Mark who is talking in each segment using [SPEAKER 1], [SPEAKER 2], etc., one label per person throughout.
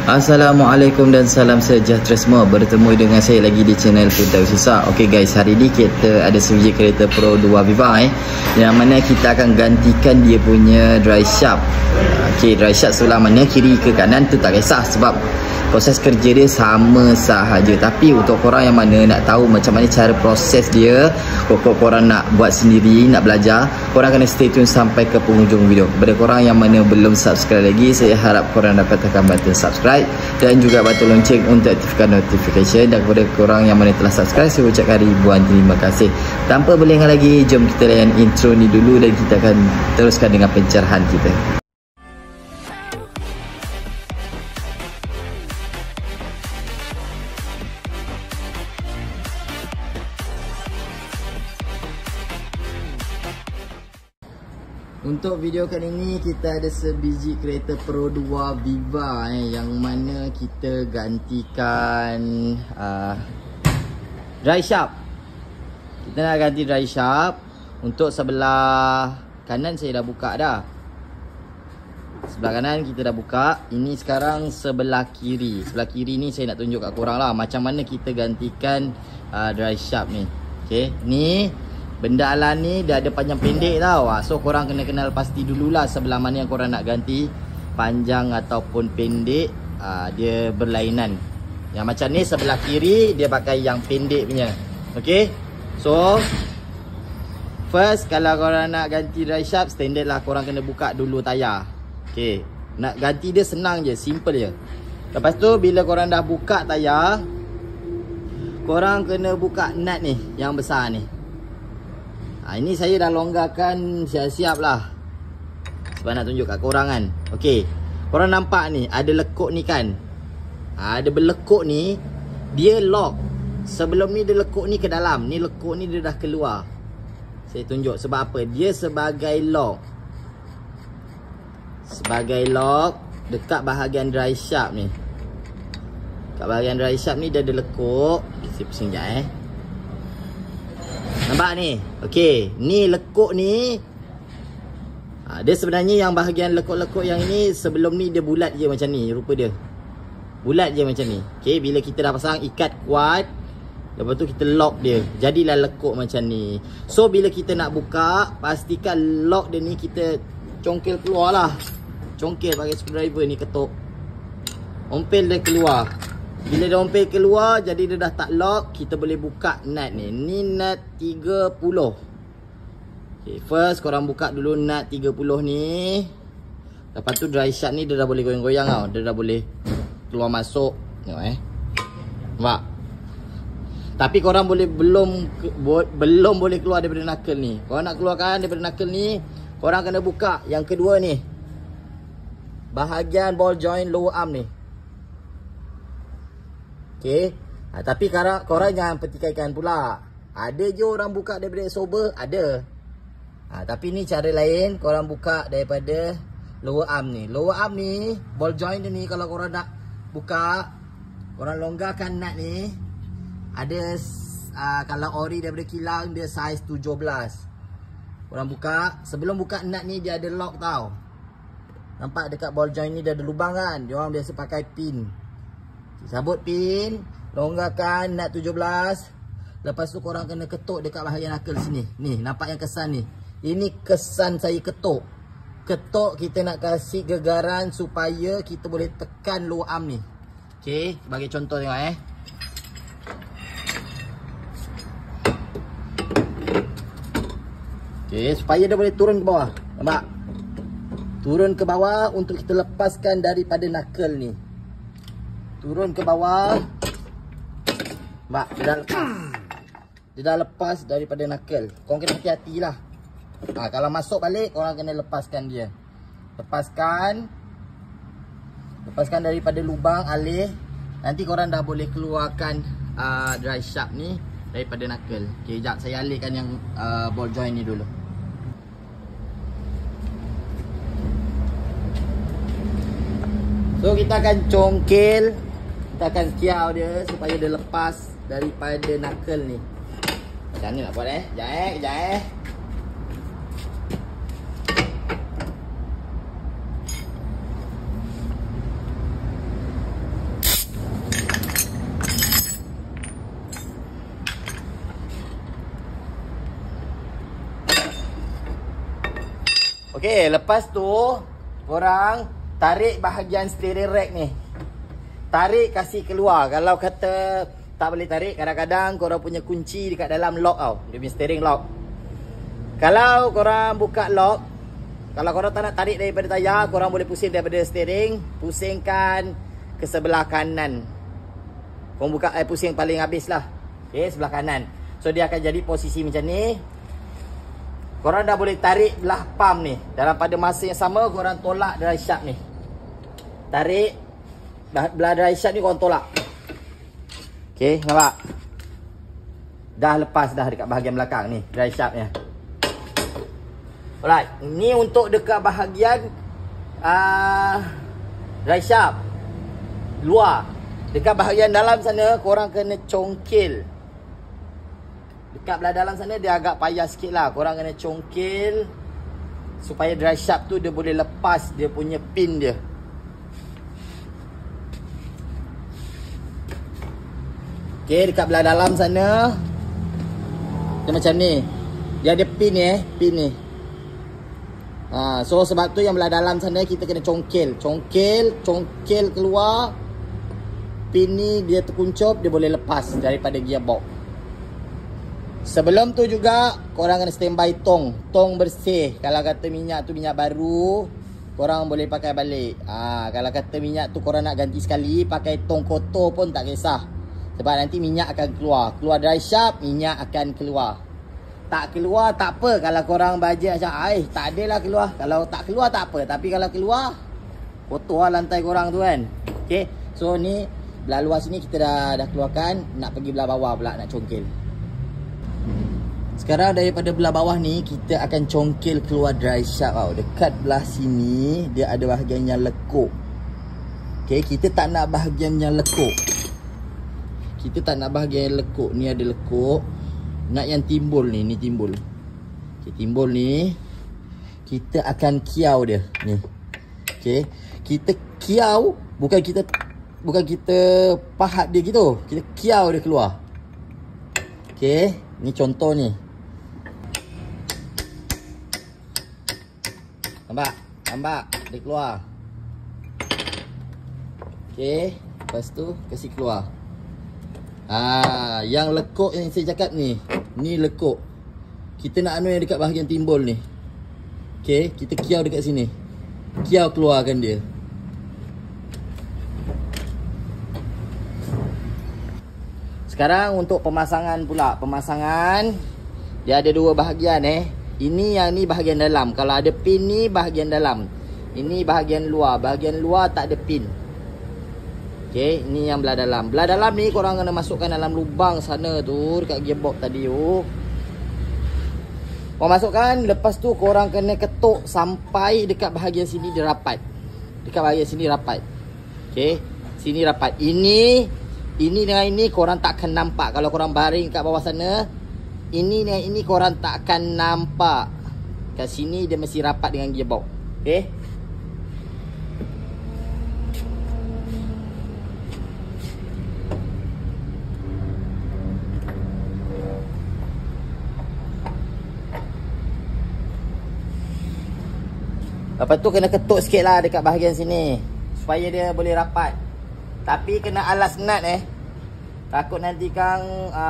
[SPEAKER 1] Assalamualaikum dan salam sejahtera semua. Bertemu dengan saya lagi di channel Firdaus Isa. Okey guys, hari ni kita ada sebiji kereta Pro 2 Viva yang mana kita akan gantikan dia punya dry shaft. Okey, dry shaft sebelah mana, kiri ke kanan tu tak kisah sebab proses kerja dia sama sahaja. Tapi untuk korang yang mana nak tahu macam mana cara proses dia, korang nak buat sendiri, nak belajar, korang kena stay tune sampai ke penghujung video. Kepada korang yang mana belum subscribe lagi, saya harap korang dapat tekan button subscribe dan juga button lonceng untuk aktifkan notification. Dan kepada korang yang mana telah subscribe, saya ucapkan ribuan terima kasih. Tanpa berlengah lagi, jom kita layan intro ni dulu dan kita akan teruskan dengan pencerahan kita. Untuk video kali ini kita ada sebiji kereta Pro 2 Viva yang mana kita gantikan dry shaft. Kita nak ganti dry shaft. Untuk sebelah kanan saya dah buka dah. Sebelah kanan kita dah buka. Ini sekarang sebelah kiri. Sebelah kiri ni saya nak tunjuk kat korang lah macam mana kita gantikan dry shaft ni. Okay, ni benda alam ni dia ada panjang pendek tau. So korang kena kenal pasti dululah sebelah mana yang korang nak ganti, panjang ataupun pendek. Dia berlainan. Yang macam ni sebelah kiri dia pakai yang pendek punya. Okay, so first kalau korang nak ganti dry shaft, standard lah korang kena buka dulu tayar. Okay, nak ganti dia senang je, simple je. Lepas tu bila korang dah buka tayar, korang kena buka nut ni yang besar ni. Ini saya dah longgarkan siap-siap lah sebab nak tunjuk kat korang kan. Okey, korang nampak ni ada lekuk ni kan. Ada berlekuk ni, dia lock. Sebelum ni dia lekuk ni ke dalam, ni lekuk ni dia dah keluar. Saya tunjuk sebab apa. Dia sebagai lock. Sebagai lock dekat bahagian dry shaft ni. Kat bahagian dry shaft ni dia ada lekuk. Saya pusing sekejap Nampak ni? Okey, ni lekuk ni. Dia sebenarnya yang bahagian lekuk-lekuk yang ini sebelum ni dia bulat je macam ni rupa dia. Bulat je macam ni. Okey, bila kita dah pasang ikat kuat, lepas tu kita lock dia, jadilah lekuk macam ni. So bila kita nak buka, pastikan lock dia ni kita congkel keluar lah. Congkel pakai screwdriver ni, ketuk. Ompel dia keluar. Bila dia ompel keluar, jadi dia dah tak lock, kita boleh buka nut ni. Ni nut 30. Okay, first korang buka dulu nut 30 ni. Lepas tu dry shaft ni dia dah boleh goyang-goyang tau. Dia dah boleh keluar masuk. Tengok nampak? Tapi korang boleh belum boleh keluar daripada knuckle ni. Korang nak keluarkan daripada knuckle ni, korang kena buka yang kedua ni, bahagian ball joint lower arm ni. Okay, tapi korang jangan petikaikan pula. Ada je orang buka daripada sober, ada. Tapi ni cara lain, korang buka daripada lower arm ni. Lower arm ni, ball joint ni kalau korang nak buka, korang longgarkan nut ni. Ada kalau ori daripada kilang dia saiz 17. Korang buka, sebelum buka nut ni dia ada lock tau. Nampak dekat ball joint ni dia ada lubang kan. Dia orang biasa pakai pin. Sabut pin, longgarkan nut 17. Lepas tu korang kena ketuk dekat bahagian knuckle sini. Ni, nampak yang kesan ni. Ini kesan saya ketuk. Ketuk kita nak kasih gegaran supaya kita boleh tekan lower arm ni. Okay, sebagai contoh tengok Okay, supaya dia boleh turun ke bawah. Nampak? Turun ke bawah untuk kita lepaskan daripada knuckle ni. Turun ke bawah. Nampak? Dia dah lepas daripada knuckle. Korang kena hati-hati lah. Kalau masuk balik, korang kena lepaskan dia. Lepaskan daripada lubang, alih. Nanti korang dah boleh keluarkan dry shaft ni daripada knuckle. Okay, sekejap saya alihkan yang ball joint ni dulu. So kita akan congkel, kita akan kiau dia supaya dia lepas daripada knuckle ni. Macam ni nak buat Sekejap Okey, lepas tu korang tarik bahagian steering rack ni. Tarik kasih keluar. Kalau kata tak boleh tarik, kadang-kadang korang punya kunci dekat dalam lock tau. Dia punya steering lock. Kalau korang buka lock, kalau korang tak nak tarik daripada tayar, korang boleh pusing daripada steering, pusingkan ke sebelah kanan. Korang buka pusing paling habis lah. Okey, sebelah kanan. So dia akan jadi posisi macam ni. Korang dah boleh tarik belah pump ni. Dalam pada masa yang sama, korang tolak dry shaft ni. Tarik belah dry shaft ni, korang tolak. Okey, nampak? Dah lepas dah dekat bahagian belakang ni, dry shaft ni. Alright, ni untuk dekat bahagian dry shaft luar. Dekat bahagian dalam sana, korang kena congkil. Dekat belah dalam sana dia agak payah sikit lah. Korang kena congkil supaya dry shaft tu dia boleh lepas dia punya pin dia. Okay, dekat belah dalam sana dia macam ni. Dia ada pin ni pin ni. So sebab tu yang belah dalam sana kita kena congkil. Congkil keluar. Pin ni dia terkuncup, dia boleh lepas daripada gearbox. Sebelum tu juga korang kena standby tong. Tong bersih. Kalau kata minyak tu minyak baru, korang boleh pakai balik. Kalau kata minyak tu korang nak ganti sekali, pakai tong kotor pun tak kisah. Sebab nanti minyak akan keluar. Keluar dry shaft, minyak akan keluar. Tak keluar tak apa. Kalau korang bajet macam tak adalah keluar. Kalau tak keluar tak apa. Tapi kalau keluar, kotor lah lantai korang tu kan. Okay, so ni belah luar sini kita dah keluarkan. Nak pergi belah bawah pula nak congkil. Sekarang daripada belah bawah ni kita akan congkil keluar dry shaft tau. Dekat belah sini dia ada bahagian yang lekuk. Okay, kita tak nak bahagian yang lekuk. Kita tak nak bahagian yang lekuk. Ni ada lekuk. Nak yang timbul ni, ni timbul. Okay, timbul ni kita akan kiau dia ni. Okay, kita kiau, bukan kita pahat dia gitu. Kita kiau dia keluar. Okay, ni contoh ni. Nampak? Dia keluar. Okay, lepas tu kasih keluar. Yang lekuk yang saya cakap ni. Ni lekuk. Kita nak anu yang dekat bahagian timbul ni. Okay, kita kiau dekat sini. Kiau keluarkan dia. Sekarang untuk pemasangan pula. Pemasangan dia ada dua bahagian Ini yang ni bahagian dalam. Kalau ada pin ni bahagian dalam. Ini bahagian luar. Bahagian luar tak ada pin. Okay, ini yang belah dalam. Belah dalam ni korang kena masukkan dalam lubang sana tu, dekat gearbox tadi tu. Korang masukkan, lepas tu korang kena ketuk sampai dekat bahagian sini dia rapat. Dekat bahagian sini rapat. Okay, sini rapat. Ini dengan ini korang tak akan nampak. Kalau korang baring kat bawah sana, ini dengan ini korang tak akan nampak. Kat sini dia mesti rapat dengan gearbox. Okay, lepas tu kena ketuk sikit lah dekat bahagian sini supaya dia boleh rapat. Tapi kena alas nut takut nanti kang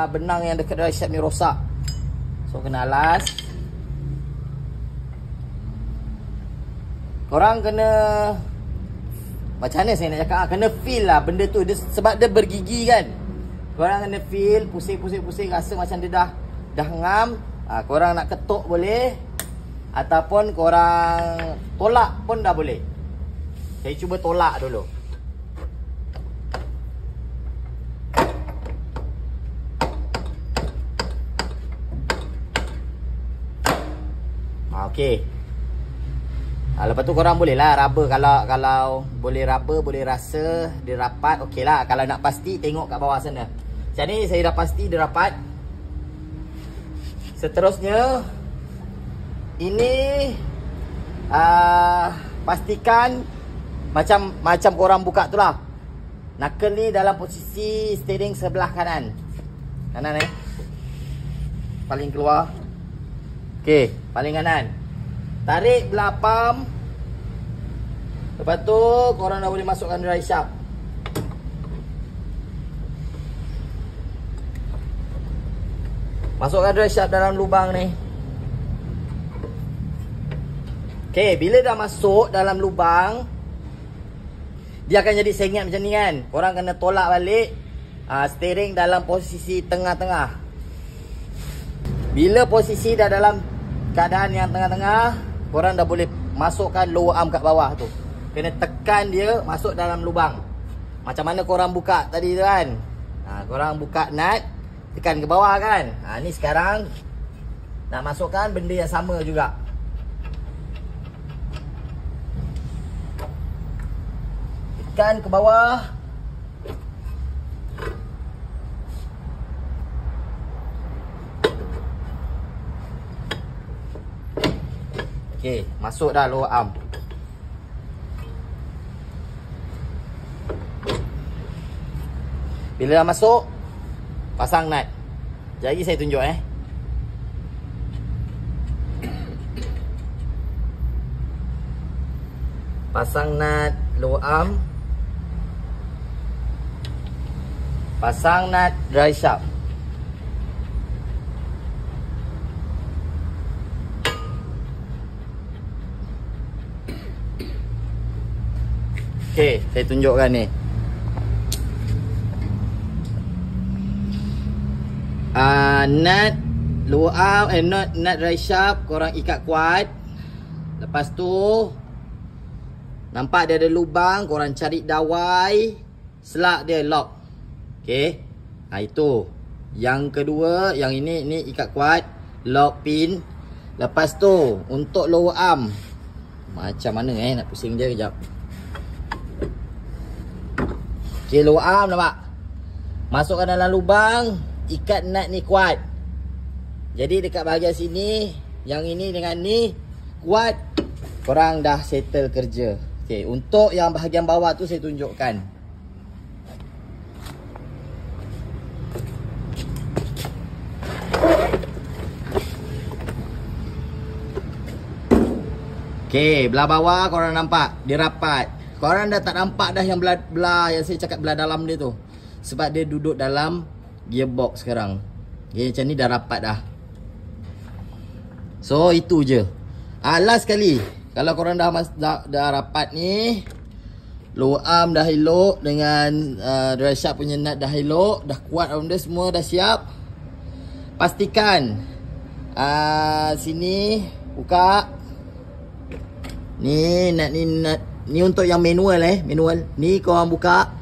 [SPEAKER 1] benang yang dekat dry shaft ni rosak. So kena alas. Korang kena, macam mana saya nak cakap, kena feel lah benda tu dia, sebab dia bergigi kan. Korang kena feel, pusing rasa macam dia dah ngam. Korang nak ketuk boleh, ataupun korang tolak pun dah boleh. Saya cuba tolak dulu. Okey. Lepas tu korang boleh lah raba. Kalau boleh raba, boleh rasa dia rapat, okey lah. Kalau nak pasti, tengok kat bawah sana. Macam ni saya dah pasti dia rapat. Seterusnya, ini pastikan macam korang buka tu lah. Knuckle ni dalam posisi steering sebelah kanan. Kanan paling keluar. Okey, paling kanan. tarik belah pump. Lepas tu korang dah boleh masukkan dry shaft. Masukkan dry shaft dalam lubang ni. Okay, bila dah masuk dalam lubang, dia akan jadi sengit macam ni kan. Korang kena tolak balik steering dalam posisi tengah-tengah. Bila posisi dah dalam keadaan yang tengah-tengah, korang dah boleh masukkan lower arm kat bawah tu. Kena tekan dia masuk dalam lubang. Macam mana korang buka tadi tu kan. Korang buka nut, tekan ke bawah kan. Ni sekarang nak masukkan benda yang sama juga. Tekan ke bawah. Okey, masuk dah lower arm. Bila dah masuk, pasang nut. Sekejap lagi saya tunjuk Pasang nut lower arm. Pasang nut dry shaft. Okey, saya tunjukkan ni. Nut lower arm nut dry shaft korang ikat kuat. Lepas tu nampak dia ada lubang, korang cari dawai, selak dia lock. Okey. Itu. Yang kedua, yang ini ikat kuat, lock pin. Lepas tu untuk lower arm, macam mana nak pusing dia kejap. Okey, lower arm nampak. Masukkan dalam lubang, ikat nut ni kuat. Jadi dekat bahagian sini, yang ini dengan ni kuat, korang dah settle kerja. Okey, untuk yang bahagian bawah tu saya tunjukkan. Okey, belah bawah korang nampak dia rapat. Korang dah tak nampak dah yang belah yang saya cakap belah dalam dia tu. Sebab dia duduk dalam gearbox sekarang. Okey, macam ni dah rapat dah. So itu je. Last sekali, kalau korang dah rapat ni, lower arm dah elok dengan dry shaft punya nut dah elok, dah kuat benda semua dah siap. Pastikan sini buka. Ni nut ni untuk yang manual manual. Ni korang buka.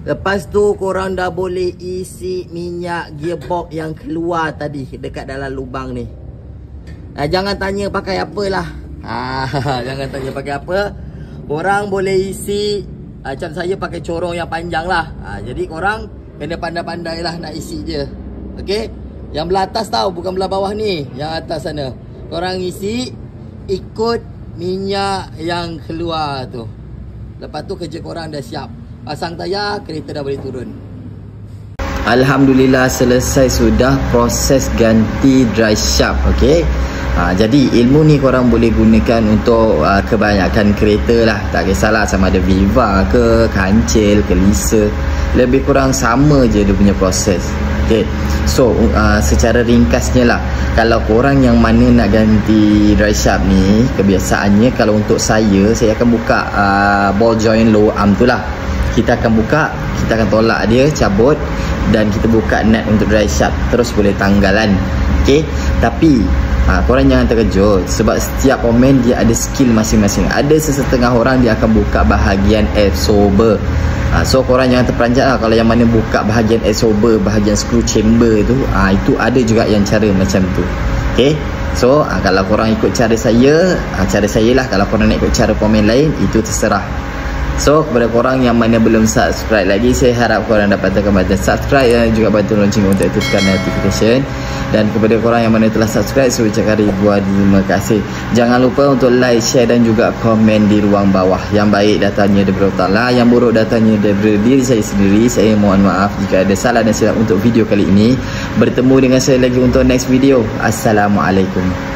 [SPEAKER 1] Lepas tu korang dah boleh isi minyak gearbox yang keluar tadi dekat dalam lubang ni. Jangan tanya pakai apa lah. Jangan tanya pakai apa. Korang boleh isi macam saya pakai corong yang panjang lah. Jadi korang kena pandai-pandai lah nak isi je. Okay. Yang belah atas tau, bukan belah bawah ni. Yang atas sana korang isi ikut minyak yang keluar tu. Lepas tu kerja korang dah siap. Pasang tayar, kereta dah boleh turun. Alhamdulillah selesai sudah proses ganti dry shaft. Okay. Jadi ilmu ni korang boleh gunakan untuk kebanyakan kereta lah. Tak kisahlah sama ada Viva ke, Kancil ke, Lisa. Lebih kurang sama je dia punya proses. Okay. So secara ringkasnya lah, kalau korang yang mana nak ganti dry shaft ni, kebiasaannya kalau untuk saya akan buka ball joint lower arm tu lah. Kita akan buka, kita akan tolak dia, cabut, dan kita buka nut untuk dry shaft. Terus boleh tanggalan. Okay. Tapi korang jangan terkejut, sebab setiap komen dia ada skill masing-masing. Ada sesetengah orang dia akan buka bahagian absorber. So korang jangan terperanjat lah. Kalau yang mana buka bahagian absorber, bahagian screw chamber tu, itu ada juga yang cara macam tu. Okay. So kalau korang ikut cara saya, lah. Kalau korang nak ikut cara komen lain, itu terserah. So kepada korang yang mana belum subscribe lagi, saya harap korang dapat tekan button subscribe dan juga button lonceng untuk aktifkan notification. Dan kepada korang yang mana telah subscribe, saya ucapkan ribuan terima kasih. Jangan lupa untuk like, share dan juga komen di ruang bawah. Yang baik datanya daripada Allah, yang buruk datanya daripada diri saya sendiri. Saya mohon maaf jika ada salah dan silap untuk video kali ini. Bertemu dengan saya lagi untuk next video. Assalamualaikum.